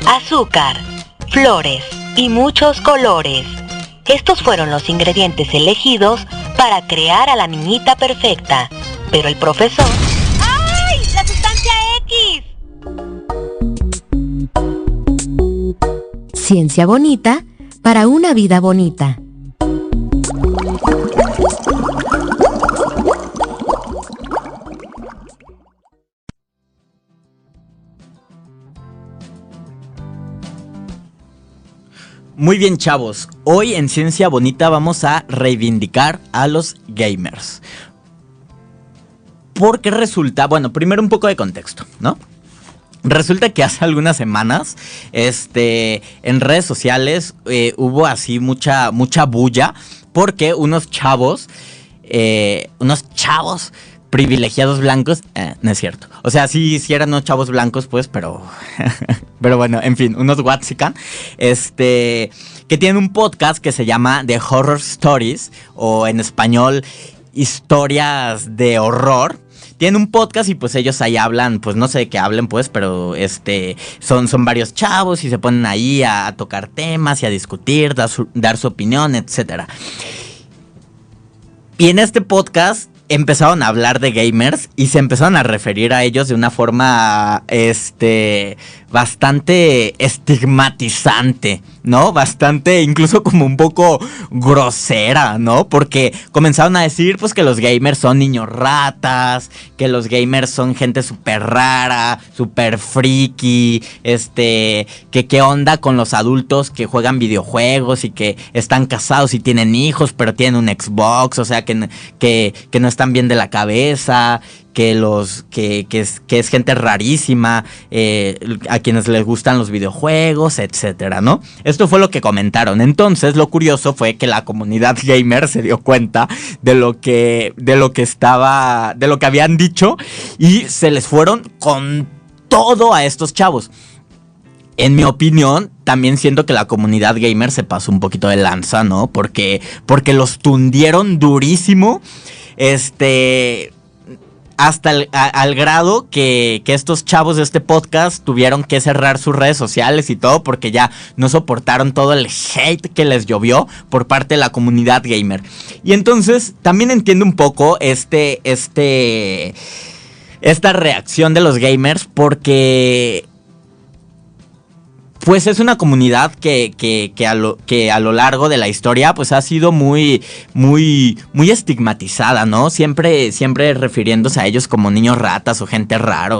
Azúcar, flores y muchos colores. Estos fueron los ingredientes elegidos para crear a la niñita perfecta. Pero el profesor... ¡Ay! ¡La sustancia X! Ciencia bonita para una vida bonita. Muy bien, chavos, hoy en Ciencia Bonita vamos a reivindicar a los gamers. Porque resulta, bueno, primero un poco de contexto, ¿no? Resulta que hace algunas semanas, en redes sociales hubo así mucha bulla porque unos chavos privilegiados blancos, no es cierto. O sea, sí eran unos chavos blancos, pues, pero pero bueno, en fin, unos Waxican, que tienen un podcast que se llama The Horror Stories, o en español, Historias de Horror. Tienen un podcast y pues ellos ahí hablan, pues no sé de qué hablen pues, pero son varios chavos y se ponen ahí a tocar temas y a discutir, dar su opinión, etcétera. Y en este podcast empezaron a hablar de gamers y se empezaron a referir a ellos de una forma bastante estigmatizante, ¿no? Bastante, incluso como un poco grosera, ¿no? Porque comenzaron a decir pues que los gamers son niños ratas, que los gamers son gente súper rara, súper friki, que qué onda con los adultos que juegan videojuegos y que están casados y tienen hijos, pero tienen un Xbox, o sea que no están bien de la cabeza, que es gente rarísima, a quienes les gustan los videojuegos, etcétera, ¿no? Esto fue lo que comentaron. Entonces, lo curioso fue que la comunidad gamer se dio cuenta de lo que habían dicho y se les fueron con todo a estos chavos. En mi opinión, también siento que la comunidad gamer se pasó un poquito de lanza, ¿no? Porque los tundieron durísimo, hasta al grado que estos chavos de este podcast tuvieron que cerrar sus redes sociales y todo porque ya no soportaron todo el hate que les llovió por parte de la comunidad gamer. Y entonces también entiendo un poco esta reacción de los gamers porque pues es una comunidad que a lo largo de la historia pues ha sido muy estigmatizada, ¿no? Siempre refiriéndose a ellos como niños ratas o gente rara,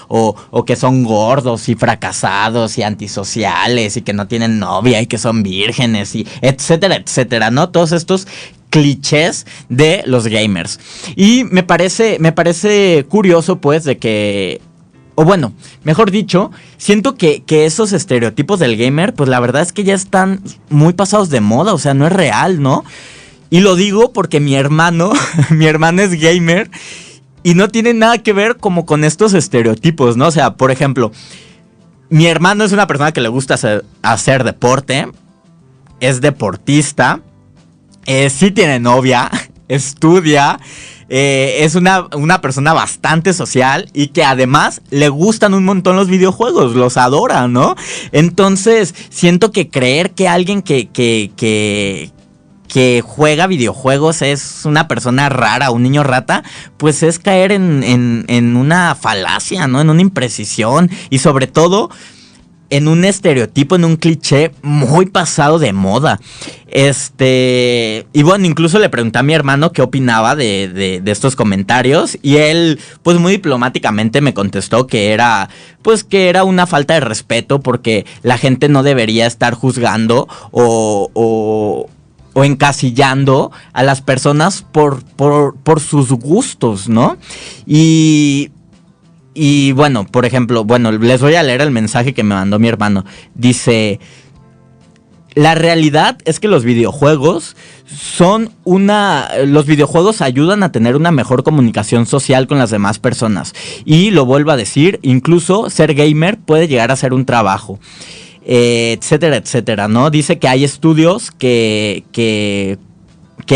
o que son gordos y fracasados y antisociales y que no tienen novia y que son vírgenes y etcétera, ¿no? Todos estos clichés de los gamers. Y me parece curioso pues de que, o bueno, mejor dicho, siento que esos estereotipos del gamer, pues la verdad es que ya están muy pasados de moda, o sea, no es real, ¿no? Y lo digo porque mi hermano es gamer y no tiene nada que ver como con estos estereotipos, ¿no? O sea, por ejemplo, mi hermano es una persona que le gusta hacer deporte, es deportista, sí tiene novia, estudia, es una persona bastante social y que además le gustan un montón los videojuegos, los adora, ¿no? Entonces, siento que creer que alguien que juega videojuegos es una persona rara, un niño rata, pues es caer en una falacia, ¿no? En una imprecisión y sobre todo en un estereotipo, en un cliché muy pasado de moda. Y bueno, incluso le pregunté a mi hermano qué opinaba de estos comentarios y él, pues muy diplomáticamente me contestó que era una falta de respeto porque la gente no debería estar juzgando o encasillando a las personas por sus gustos, ¿no? Y bueno, por ejemplo, les voy a leer el mensaje que me mandó mi hermano. Dice: la realidad es que los videojuegos ayudan a tener una mejor comunicación social con las demás personas. Y lo vuelvo a decir, incluso ser gamer puede llegar a ser un trabajo. Etcétera, ¿no? Dice que hay estudios que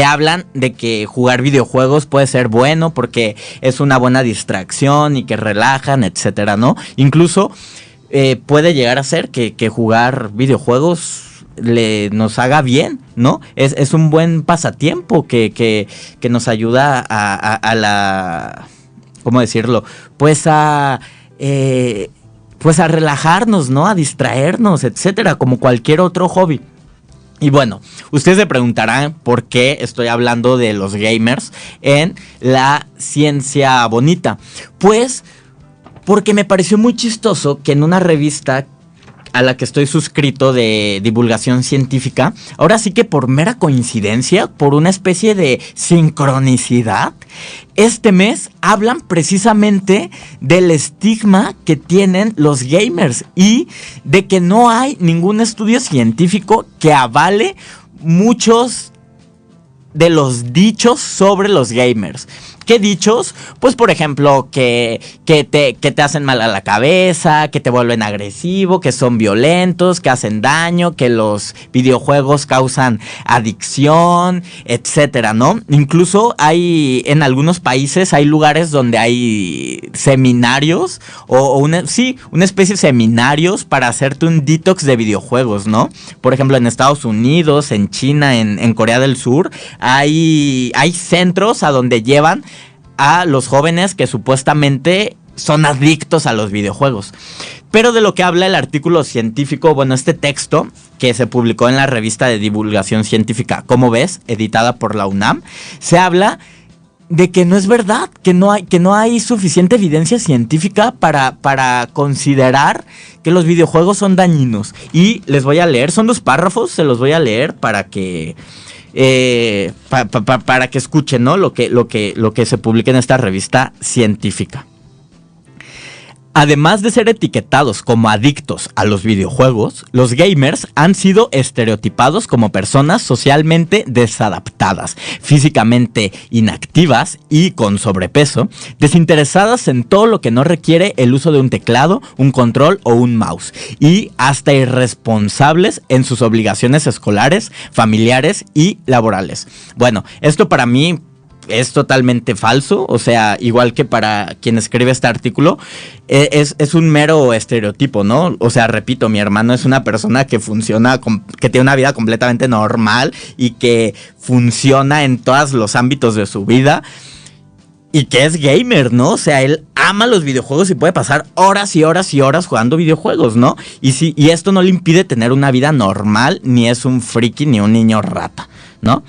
hablan de que jugar videojuegos puede ser bueno porque es una buena distracción y que relajan, etcétera, ¿no? Incluso puede llegar a ser que jugar videojuegos nos haga bien, ¿no? Es un buen pasatiempo que nos ayuda a la... ¿cómo decirlo? Pues a relajarnos, ¿no? A distraernos, etcétera, como cualquier otro hobby. Y bueno, ustedes se preguntarán por qué estoy hablando de los gamers en la ciencia bonita. Pues porque me pareció muy chistoso que en una revista a la que estoy suscrito de divulgación científica, ahora sí que por mera coincidencia, por una especie de sincronicidad, este mes hablan precisamente del estigma que tienen los gamers y de que no hay ningún estudio científico que avale muchos de los dichos sobre los gamers. ¿Qué dichos? Pues por ejemplo que te hacen mal a la cabeza, que te vuelven agresivo, que son violentos, que hacen daño, que los videojuegos causan adicción, etcétera, ¿no? Incluso hay en algunos países hay lugares donde hay seminarios o una especie de seminarios para hacerte un detox de videojuegos, ¿no? Por ejemplo, en Estados Unidos, en China, en Corea del Sur, hay centros a donde llevan a los jóvenes que supuestamente son adictos a los videojuegos. Pero de lo que habla el artículo científico, bueno, este texto que se publicó en la revista de divulgación científica, ¿Cómo ves?, editada por la UNAM, se habla de que no es verdad, que no hay suficiente evidencia científica para considerar que los videojuegos son dañinos. Y les voy a leer, son 2 párrafos, se los voy a leer para que para que escuchen, ¿no? lo que se publica en esta revista científica. Además de ser etiquetados como adictos a los videojuegos, los gamers han sido estereotipados como personas socialmente desadaptadas, físicamente inactivas y con sobrepeso, desinteresadas en todo lo que no requiere el uso de un teclado, un control o un mouse, y hasta irresponsables en sus obligaciones escolares, familiares y laborales. Bueno, esto para mí es totalmente falso, o sea, igual que para quien escribe este artículo, es un mero estereotipo, ¿no? O sea, repito, mi hermano es una persona que funciona, que tiene una vida completamente normal y que funciona en todos los ámbitos de su vida y que es gamer, ¿no? O sea, él ama los videojuegos y puede pasar horas y horas y horas jugando videojuegos, ¿no? Y esto no le impide tener una vida normal, ni es un friki ni un niño rata, ¿no?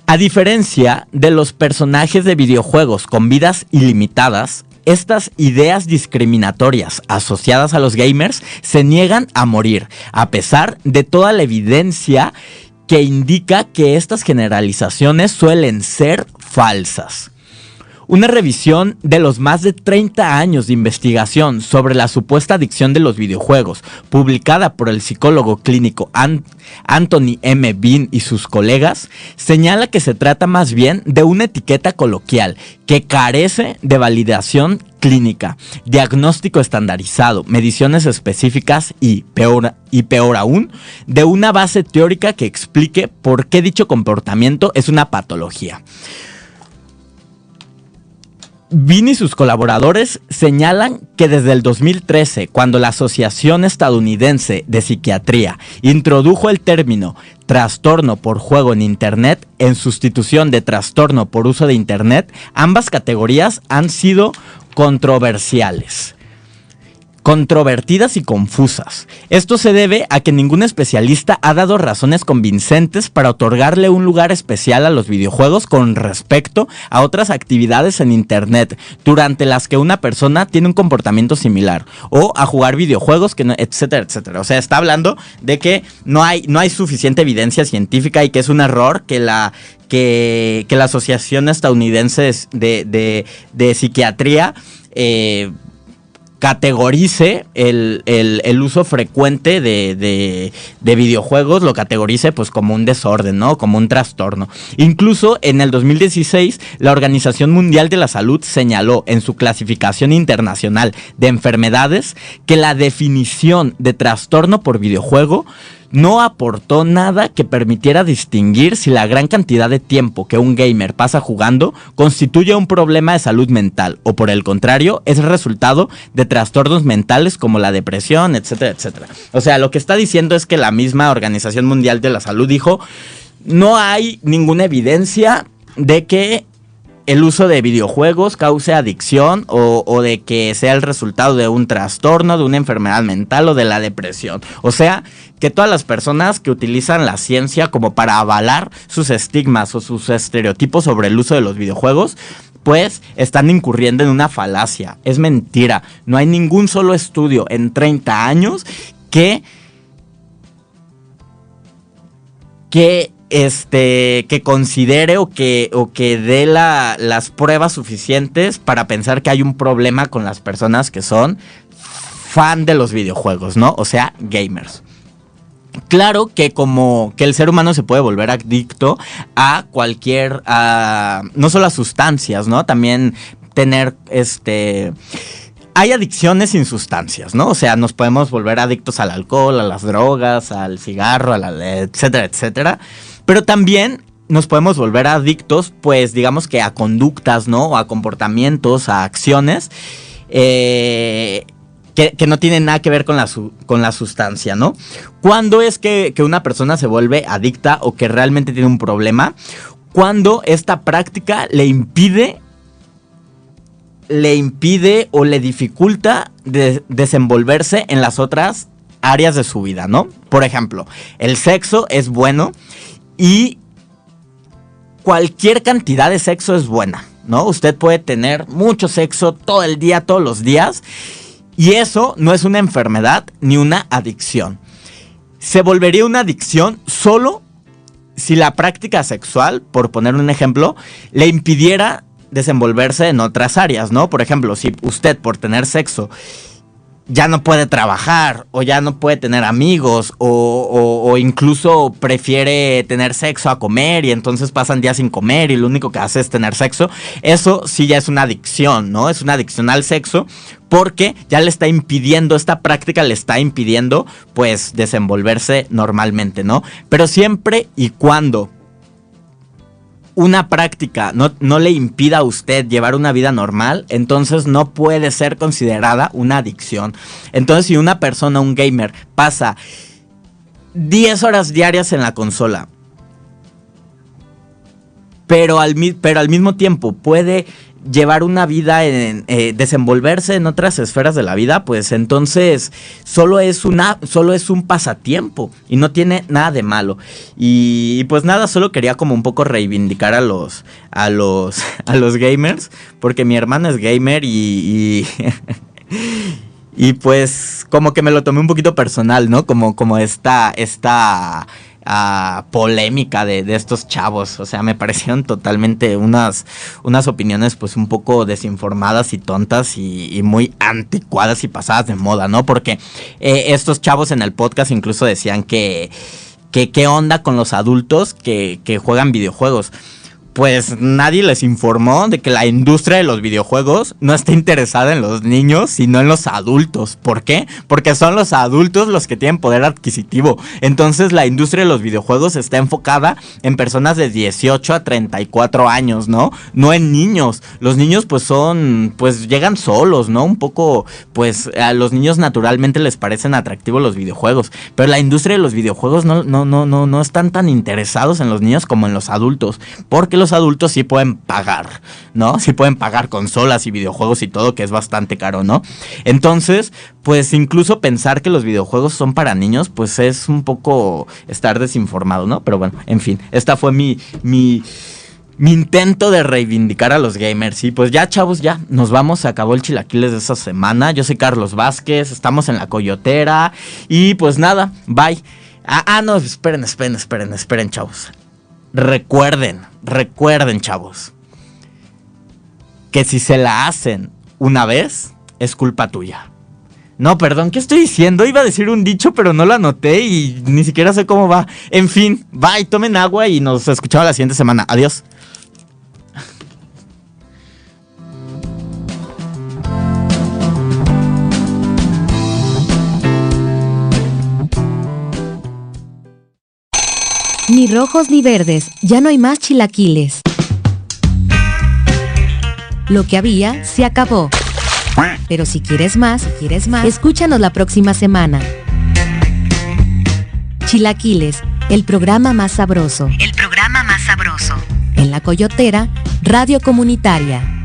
A diferencia de los personajes de videojuegos con vidas ilimitadas, estas ideas discriminatorias asociadas a los gamers se niegan a morir, a pesar de toda la evidencia que indica que estas generalizaciones suelen ser falsas. Una revisión de los más de 30 años de investigación sobre la supuesta adicción de los videojuegos, publicada por el psicólogo clínico Anthony M. Bean y sus colegas, señala que se trata más bien de una etiqueta coloquial que carece de validación clínica, diagnóstico estandarizado, mediciones específicas y, peor aún, de una base teórica que explique por qué dicho comportamiento es una patología. Bean y sus colaboradores señalan que desde el 2013, cuando la Asociación Estadounidense de Psiquiatría introdujo el término trastorno por juego en Internet en sustitución de trastorno por uso de Internet, ambas categorías han sido controvertidas y confusas. Esto se debe a que ningún especialista ha dado razones convincentes para otorgarle un lugar especial a los videojuegos con respecto a otras actividades en Internet, durante las que una persona tiene un comportamiento similar, o a jugar videojuegos, etcétera, etcétera. O sea, está hablando de que no hay suficiente evidencia científica y que es un error que la Asociación Estadounidense de Psiquiatría categorice el uso frecuente de videojuegos, lo categorice pues como un desorden, ¿no? Como un trastorno. Incluso en el 2016, la Organización Mundial de la Salud señaló en su clasificación internacional de enfermedades que la definición de trastorno por videojuego no aportó nada que permitiera distinguir si la gran cantidad de tiempo que un gamer pasa jugando constituye un problema de salud mental o, por el contrario, es resultado de trastornos mentales como la depresión, etcétera, etcétera. O sea, lo que está diciendo es que la misma Organización Mundial de la Salud dijo: no hay ninguna evidencia de que el uso de videojuegos cause adicción o de que sea el resultado de un trastorno, de una enfermedad mental o de la depresión. O sea, que todas las personas que utilizan la ciencia como para avalar sus estigmas o sus estereotipos sobre el uso de los videojuegos, pues están incurriendo en una falacia. Es mentira. No hay ningún solo estudio en 30 años que considere o que dé las pruebas suficientes para pensar que hay un problema con las personas que son fan de los videojuegos, ¿no? O sea, gamers. claro que como que el ser humano se puede volver adicto a cualquier, no solo a sustancias, ¿no? También tener hay adicciones sin sustancias, ¿no? O sea, nos podemos volver adictos al alcohol, a las drogas, al cigarro, etcétera, etcétera. Pero también nos podemos volver adictos, pues, digamos que a conductas, ¿no? O a comportamientos, a acciones que no tienen nada que ver con la sustancia, ¿no? ¿Cuándo es que una persona se vuelve adicta o que realmente tiene un problema? Cuando esta práctica le impide o le dificulta desenvolverse en las otras áreas de su vida, ¿no? Por ejemplo, el sexo es bueno y cualquier cantidad de sexo es buena, ¿no? Usted puede tener mucho sexo todo el día, todos los días, y eso no es una enfermedad ni una adicción. Se volvería una adicción solo si la práctica sexual, por poner un ejemplo, le impidiera desenvolverse en otras áreas, ¿no? Por ejemplo, si usted por tener sexo ya no puede trabajar o ya no puede tener amigos o incluso prefiere tener sexo a comer y entonces pasan días sin comer y lo único que hace es tener sexo, eso sí ya es una adicción, ¿no? Es una adicción al sexo porque ya le está impidiendo, esta práctica le está impidiendo pues desenvolverse normalmente, ¿no? Pero siempre y cuando una práctica no le impida a usted llevar una vida normal, entonces no puede ser considerada una adicción. Entonces, si una persona, un gamer, pasa 10 horas diarias en la consola, pero al mismo tiempo puede llevar una vida, desenvolverse en otras esferas de la vida, pues entonces solo es un pasatiempo y no tiene nada de malo. Y pues nada, solo quería como un poco reivindicar a los gamers, porque mi hermano es gamer y pues como que me lo tomé un poquito personal, ¿no? Como esta polémica de estos chavos. O sea, me parecieron totalmente unas opiniones pues un poco desinformadas y tontas y muy anticuadas y pasadas de moda, ¿no? Porque estos chavos en el podcast incluso decían que qué onda con los adultos que juegan videojuegos. Pues nadie les informó de que la industria de los videojuegos no está interesada en los niños, sino en los adultos. ¿Por qué? Porque son los adultos los que tienen poder adquisitivo. Entonces la industria de los videojuegos está enfocada en personas de 18 a 34 años, ¿no? No en niños. Los niños pues llegan solos, ¿no? Un poco, pues a los niños naturalmente les parecen atractivos los videojuegos. Pero la industria de los videojuegos no están tan interesados en los niños como en los adultos. Porque los adultos sí pueden pagar, ¿no? Sí pueden pagar consolas y videojuegos y todo, que es bastante caro, ¿no? Entonces, pues incluso pensar que los videojuegos son para niños, pues es un poco estar desinformado, ¿no? Pero bueno, en fin, esta fue mi intento de reivindicar a los gamers. Y pues ya, chavos, ya nos vamos. Se acabó el Chilaquiles de esta semana. Yo soy Carlos Vázquez, estamos en La Coyotera. Y pues nada, bye. No, esperen, chavos. Recuerden, chavos, que si se la hacen una vez, es culpa tuya. No, perdón, ¿qué estoy diciendo? Iba a decir un dicho, pero no lo anoté y ni siquiera sé cómo va. En fin, bye, tomen agua y nos escuchamos la siguiente semana. Adiós. Ni rojos ni verdes, ya no hay más chilaquiles. Lo que había se acabó. Pero si quieres más, escúchanos la próxima semana. Chilaquiles, el programa más sabroso. En La Coyotera, radio comunitaria.